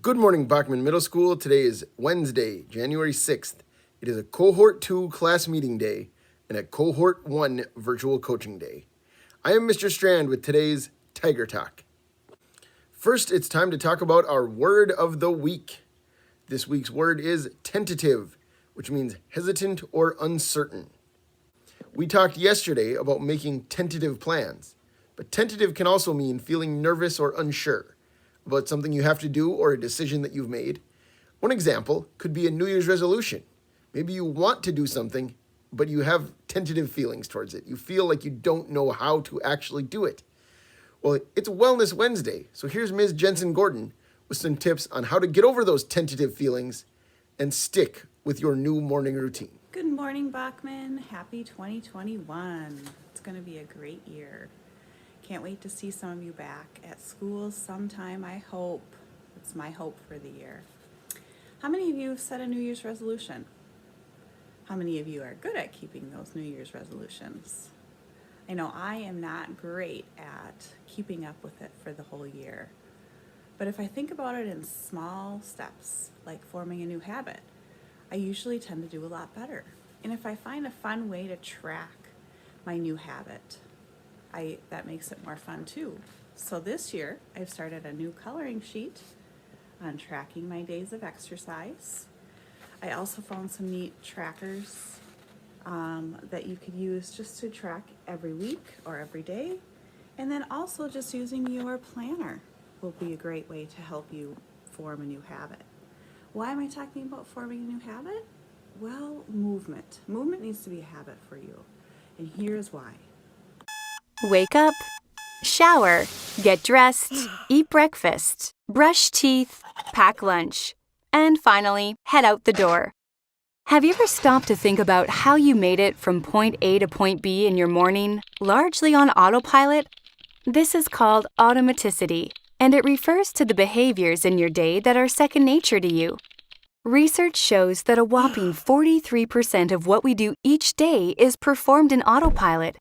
Good morning, Bachman Middle School. Today is Wednesday, January 6th. It is a Cohort 2 class meeting day and a Cohort 1 virtual coaching day. I am Mr. Strand with today's Tiger Talk. First, it's time to talk about our word of the week. This week's word is tentative, which means hesitant or uncertain. We talked yesterday about making tentative plans, but tentative can also mean feeling nervous or unsure about something you have to do or a decision that you've made. One example could be a New Year's resolution. Maybe you want to do something, but you have tentative feelings towards it. You feel like you don't know how to actually do it. Well, it's Wellness Wednesday, so here's Ms. Jensen Gordon with some tips on how to get over those tentative feelings and stick with your new morning routine. Good morning, Bachman. Happy 2021. It's going to be a great year. Can't wait to see some of you back at school sometime, I hope. It's my hope for the year. How many of you have set a New Year's resolution? How many of you are good at keeping those New Year's resolutions? I know I am not great at keeping up with it for the whole year. But if I think about it in small steps, like forming a new habit, I usually tend to do a lot better. And if I find a fun way to track my new habit, that makes it more fun too. So this year, I've started a new coloring sheet on tracking my days of exercise. I also found some neat trackers that you could use just to track every week or every day. And then also just using your planner will be a great way to help you form a new habit. Why am I talking about forming a new habit? Well, movement. Movement needs to be a habit for you. And here's why. Wake up, shower, get dressed, eat breakfast, brush teeth, pack lunch, and finally, head out the door. Have you ever stopped to think about how you made it from point A to point B in your morning, largely on autopilot? This is called automaticity, and it refers to the behaviors in your day that are second nature to you. Research shows that a whopping 43% of what we do each day is performed in autopilot.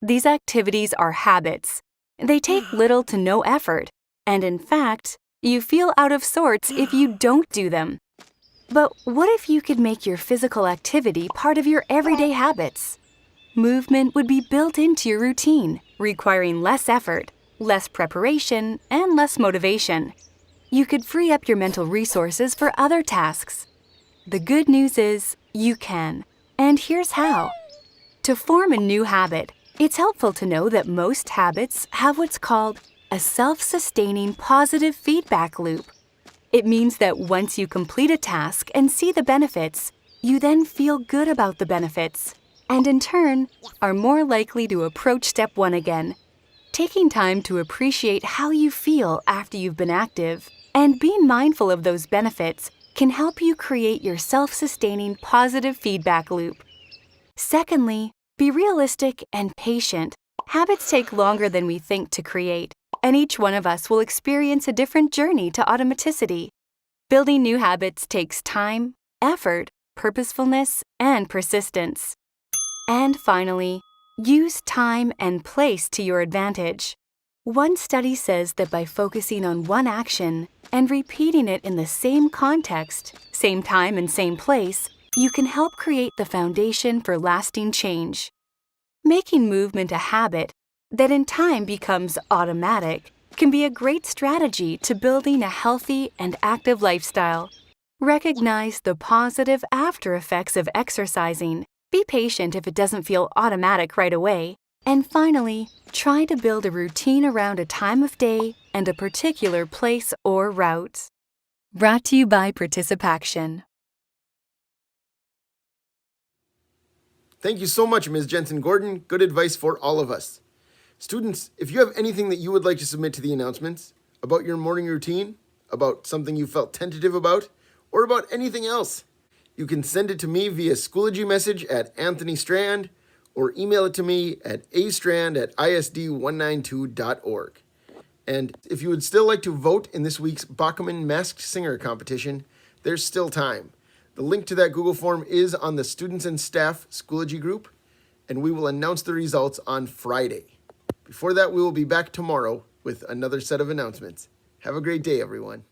These activities are habits. They take little to no effort, and in fact, you feel out of sorts if you don't do them. But what if you could make your physical activity part of your everyday habits? Movement would be built into your routine, requiring less effort, less preparation, and less motivation. You could free up your mental resources for other tasks. The good news is, you can. And here's how. To form a new habit, it's helpful to know that most habits have what's called a self-sustaining positive feedback loop. It means that once you complete a task and see the benefits, you then feel good about the benefits, and in turn, are more likely to approach step one again. Taking time to appreciate how you feel after you've been active and being mindful of those benefits can help you create your self-sustaining positive feedback loop. Secondly, be realistic and patient. Habits take longer than we think to create, and each one of us will experience a different journey to automaticity. Building new habits takes time, effort, purposefulness, and persistence. And finally, use time and place to your advantage. One study says that by focusing on one action and repeating it in the same context, same time and same place, you can help create the foundation for lasting change. Making movement a habit that in time becomes automatic can be a great strategy to building a healthy and active lifestyle. Recognize the positive after effects of exercising. Be patient if it doesn't feel automatic right away. And finally, try to build a routine around a time of day and a particular place or route. Brought to you by Participaction. Thank you so much, Ms. Jensen Gordon. Good advice for all of us. Students, if you have anything that you would like to submit to the announcements about your morning routine, about something you felt tentative about, or about anything else, you can send it to me via Schoology message at Anthony Strand or email it to me at astrand@isd192.org. And if you would still like to vote in this week's Bachman Masked Singer competition, there's still time. The link to that Google form is on the Students and Staff Schoology group, and we will announce the results on Friday. Before that, we will be back tomorrow with another set of announcements. Have a great day, everyone.